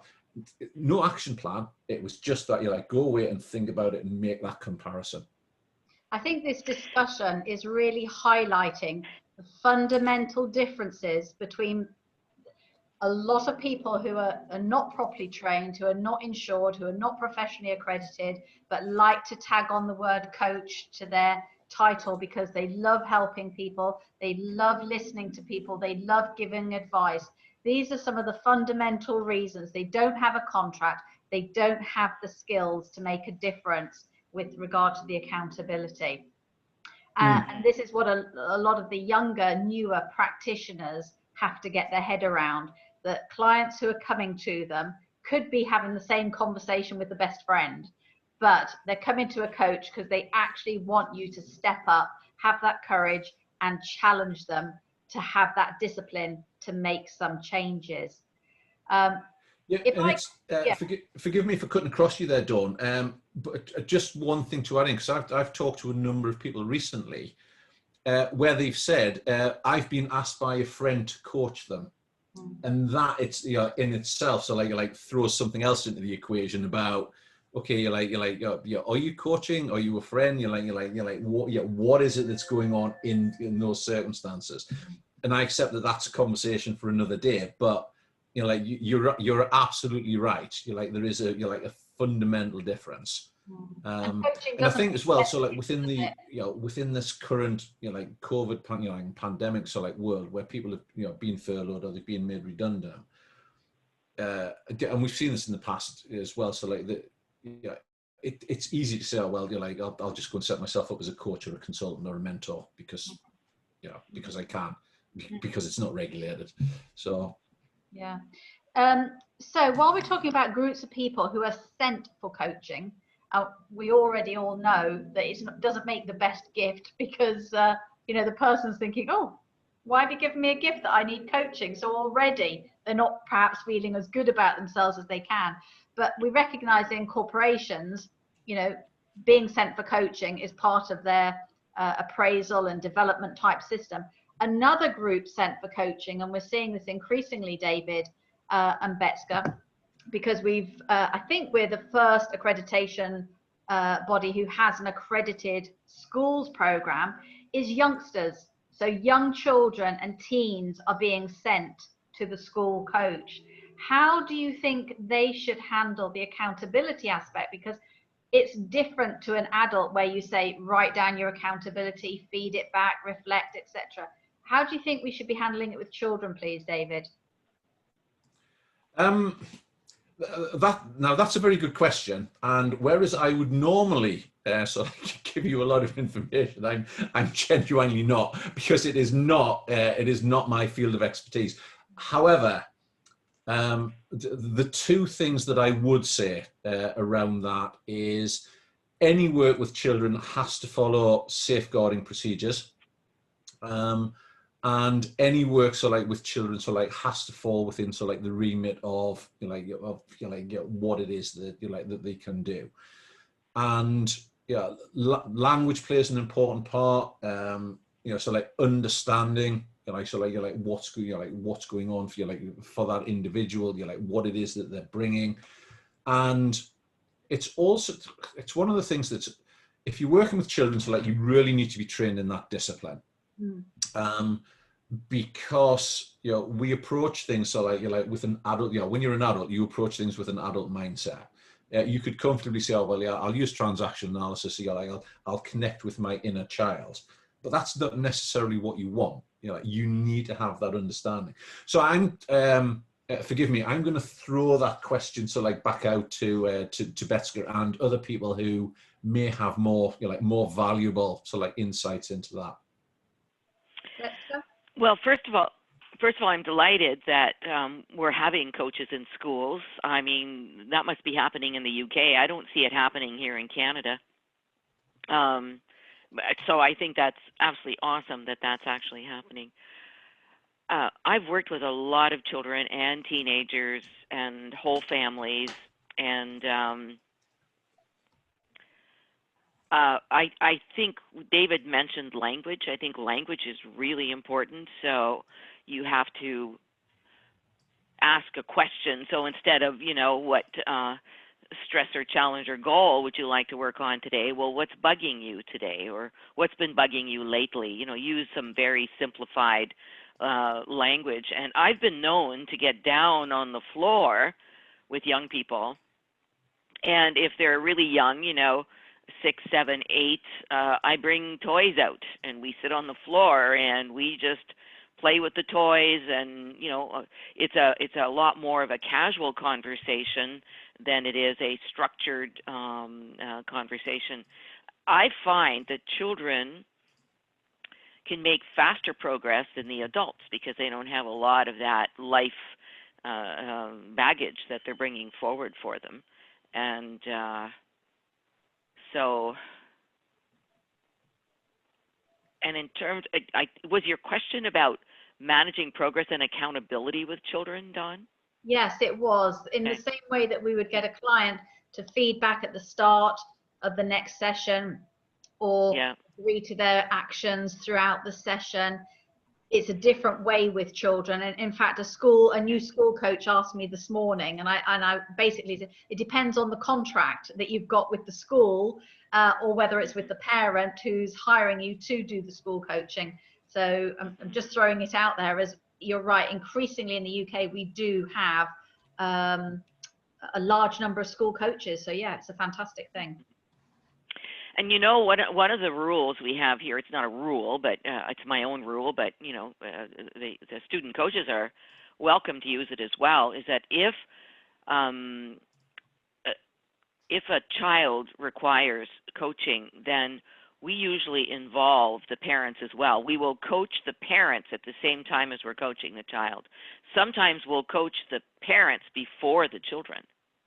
no action plan. It was just that, you like, go away and think about it and make that comparison. I think this discussion is really highlighting the fundamental differences between a lot of people who are not properly trained, who are not insured, who are not professionally accredited, but like to tag on the word coach to their title because they love helping people, they love listening to people, they love giving advice. These are some of the fundamental reasons. They don't have a contract, they don't have the skills to make a difference with regard to the accountability. And this is what a lot of the younger, newer practitioners have to get their head around, that clients who are coming to them could be having the same conversation with the best friend, but they're coming to a coach because they actually want you to step up, have that courage, and challenge them to have that discipline to make some changes. Yeah, and forgive me for cutting across you there, Dawn. But just one thing to add in, because I've talked to a number of people recently where they've said, I've been asked by a friend to coach them. And that it's, you know, in itself, so like throws something else into the equation about, okay, you're like, are you coaching? Are you a friend? You're like, what is it that's going on in those circumstances? And I accept that that's a conversation for another day, but you know, like you're absolutely right. You're like, there is a fundamental difference. And I think as well, so like within the, you know, within this current, you know, like COVID pandemic, so like world where people have, you know, been furloughed or they've been made redundant, and we've seen this in the past as well. So like it's easy to say, oh, well, you're like, I'll just go and set myself up as a coach or a consultant or a mentor because, you know, because I can, because it's not regulated. So yeah. So while we're talking about groups of people who are sent for coaching, we already all know that it doesn't make the best gift because, you know, the person's thinking, oh, why have you given me a gift that I need coaching? So already they're not perhaps feeling as good about themselves as they can. But we recognize in corporations, you know, being sent for coaching is part of their appraisal and development type system. Another group sent for coaching, and we're seeing this increasingly, David and Betska, because I think we're the first accreditation body who has an accredited schools program, is youngsters. So young children and teens are being sent to the school coach. How do you think they should handle the accountability aspect? Because it's different to an adult where you say, write down your accountability, feed it back, reflect, etc. How do you think we should be handling it with children, please, David? That's a very good question, and whereas I would normally sort of give you a lot of information, I'm genuinely not, because it is not my field of expertise. However, the two things that I would say around that is any work with children has to follow safeguarding procedures. And any work, so like with children, so like has to fall within, so like the remit of, what it is that that they can do. And yeah, language plays an important part. So like understanding, so like what's going on for for that individual, what it is that they're bringing. And it's one of the things that's, if you're working with children, so like you really need to be trained in that discipline. Because we approach things so like with an adult, when you're an adult, you approach things with an adult mindset. You could comfortably say, oh well, yeah, I'll use transaction analysis, I'll connect with my inner child, but that's not necessarily what you want. You need to have that understanding. So I'm forgive me, I'm going to throw that question so like back out to Betska and other people who may have more more valuable so like insights into that. Well, first of all, I'm delighted that we're having coaches in schools. I mean, that must be happening in the UK. I don't see it happening here in Canada. So I think that's absolutely awesome that that's actually happening. I've worked with a lot of children and teenagers and whole families, and I think David mentioned language. I think language is really important. So you have to ask a question. So instead of, what stress or challenge or goal would you like to work on today? Well, what's bugging you today, or what's been bugging you lately? Use some very simplified language. And I've been known to get down on the floor with young people. And if they're really young, 6, 7, 8, I bring toys out and we sit on the floor and we just play with the toys, and it's a lot more of a casual conversation than it is a structured conversation. I find that children can make faster progress than the adults because they don't have a lot of that life baggage that they're bringing forward for them. And and in terms, was your question about managing progress and accountability with children, Dawn? Yes, it was. In the same way that we would get a client to feedback at the start of the next session, or agree to their actions throughout the session. It's a different way with children. And in fact, a new school coach asked me this morning, and I basically said, it depends on the contract that you've got with the school, or whether it's with the parent who's hiring you to do the school coaching. So I'm just throwing it out there, as you're right, increasingly in the UK, we do have a large number of school coaches. So yeah, it's a fantastic thing. And one of the rules we have here, it's not a rule, but it's my own rule, but the student coaches are welcome to use it as well, is that if a child requires coaching, then we usually involve the parents as well. We will coach the parents at the same time as we're coaching the child. Sometimes we'll coach the parents before the children.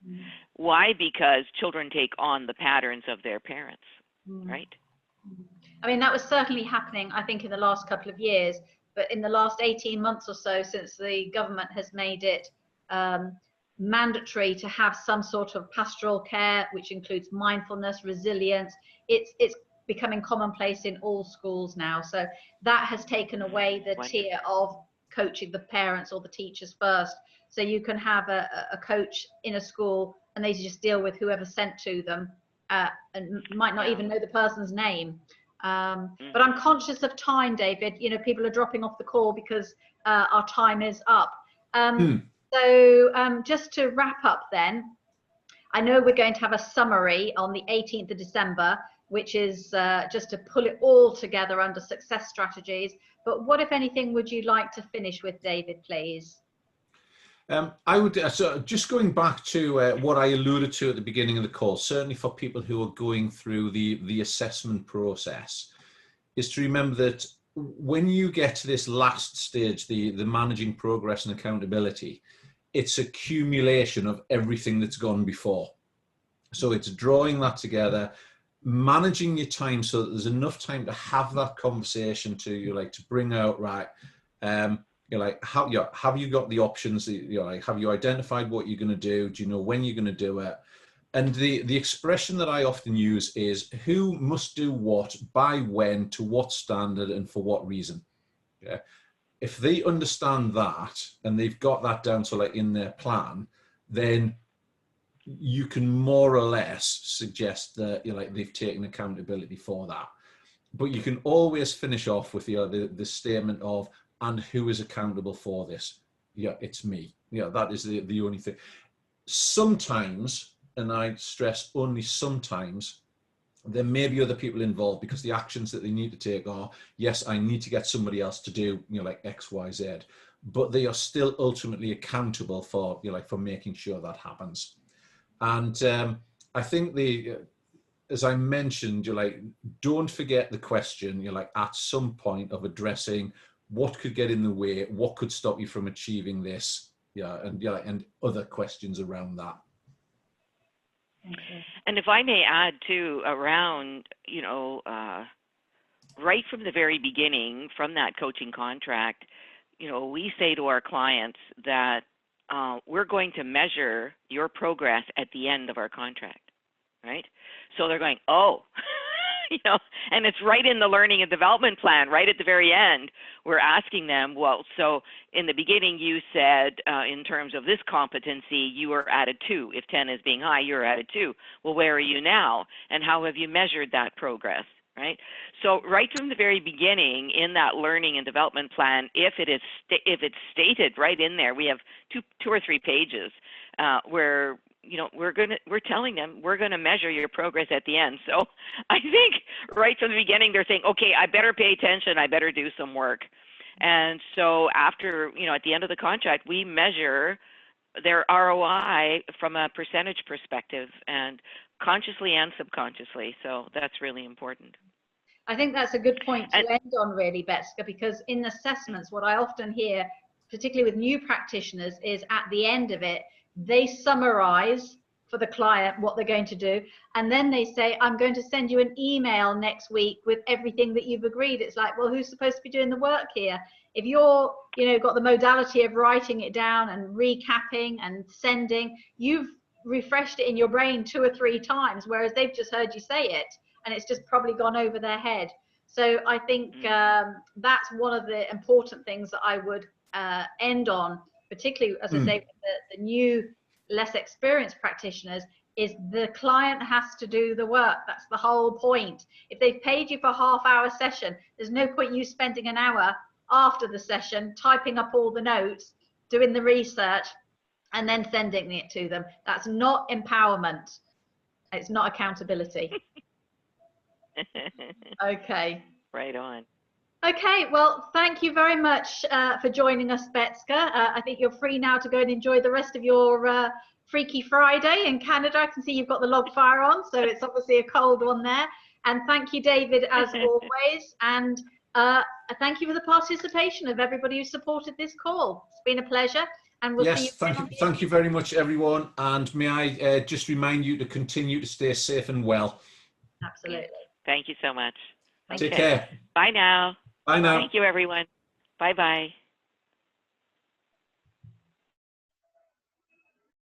Mm. Why? Because children take on the patterns of their parents, right? I mean, that was certainly happening, I think, in the last couple of years, but in the last 18 months or so, since the government has made it mandatory to have some sort of pastoral care, which includes mindfulness, resilience, it's becoming commonplace in all schools now. So that has taken away the tier of coaching the parents or the teachers first. So you can have a coach in a school and they just deal with whoever's sent to them, and might not even know the person's name. But I'm conscious of time, David. People are dropping off the call because our time is up. So just to wrap up then, I know we're going to have a summary on the 18th of December, which is just to pull it all together under success strategies. But what, if anything, would you like to finish with, David, please? I would, so just going back to what I alluded to at the beginning of the call, certainly for people who are going through the assessment process, is to remember that when you get to this last stage, the managing progress and accountability, it's accumulation of everything that's gone before. So it's drawing that together, managing your time so that there's enough time to have that conversation to bring out, right, have you got the options? Have you identified what you're going to do? Do you know when you're going to do it? And the expression that I often use is who must do what, by when, to what standard, and for what reason. Yeah. If they understand that and they've got that down to in their plan, then you can more or less suggest that they've taken accountability for that. But you can always finish off with the statement of, and who is accountable for this? Yeah, it's me. Yeah, that is the only thing. Sometimes, and I stress only sometimes, there may be other people involved because the actions that they need to take are, yes, I need to get somebody else to do, X, Y, Z, but they are still ultimately accountable for, for making sure that happens. And I think as I mentioned, don't forget the question, at some point of addressing what could get in the way, what could stop you from achieving this, and other questions around that. And if I may add too, around, right from the very beginning, from that coaching contract, we say to our clients that we're going to measure your progress at the end of our contract, right? So they're going, oh, and it's right in the learning and development plan, right at the very end. We're asking them, well, so in the beginning you said in terms of this competency, you were at a 2. If 10 is being high, you're at a 2. Well, where are you now? And how have you measured that progress, right? So right from the very beginning in that learning and development plan, if it's stated right in there, we have two or three pages where we're telling them we're going to measure your progress at the end. So I think right from the beginning they're saying, okay, I better pay attention, I better do some work. And so after, at the end of the contract, we measure their ROI from a percentage perspective, and consciously and subconsciously. So that's really important. I think that's a good point to end on, really, Betska, because in assessments, what I often hear, particularly with new practitioners, is at the end of it, they summarize for the client what they're going to do, and then they say, I'm going to send you an email next week with everything that you've agreed. It's like, well, who's supposed to be doing the work here? If you're, got the modality of writing it down and recapping and sending, you've refreshed it in your brain 2 or 3 times, whereas they've just heard you say it, and it's just probably gone over their head. So I think that's one of the important things that I would end on, particularly, as I say, with the new, less experienced practitioners, is the client has to do the work. That's the whole point. If they've paid you for a half-hour session, there's no point you spending an hour after the session typing up all the notes, doing the research, and then sending it to them. That's not empowerment. It's not accountability. Okay. Right on. Okay, well, thank you very much for joining us, Betska. I think you're free now to go and enjoy the rest of your Freaky Friday in Canada. I can see you've got the log fire on, so it's obviously a cold one there. And thank you, David, as always. And thank you for the participation of everybody who supported this call. It's been a pleasure. And we'll see you thank you very much, everyone. And may I just remind you to continue to stay safe and well. Absolutely. Thank you so much. Take care. Bye now. Bye now. Thank you, everyone. Bye-bye.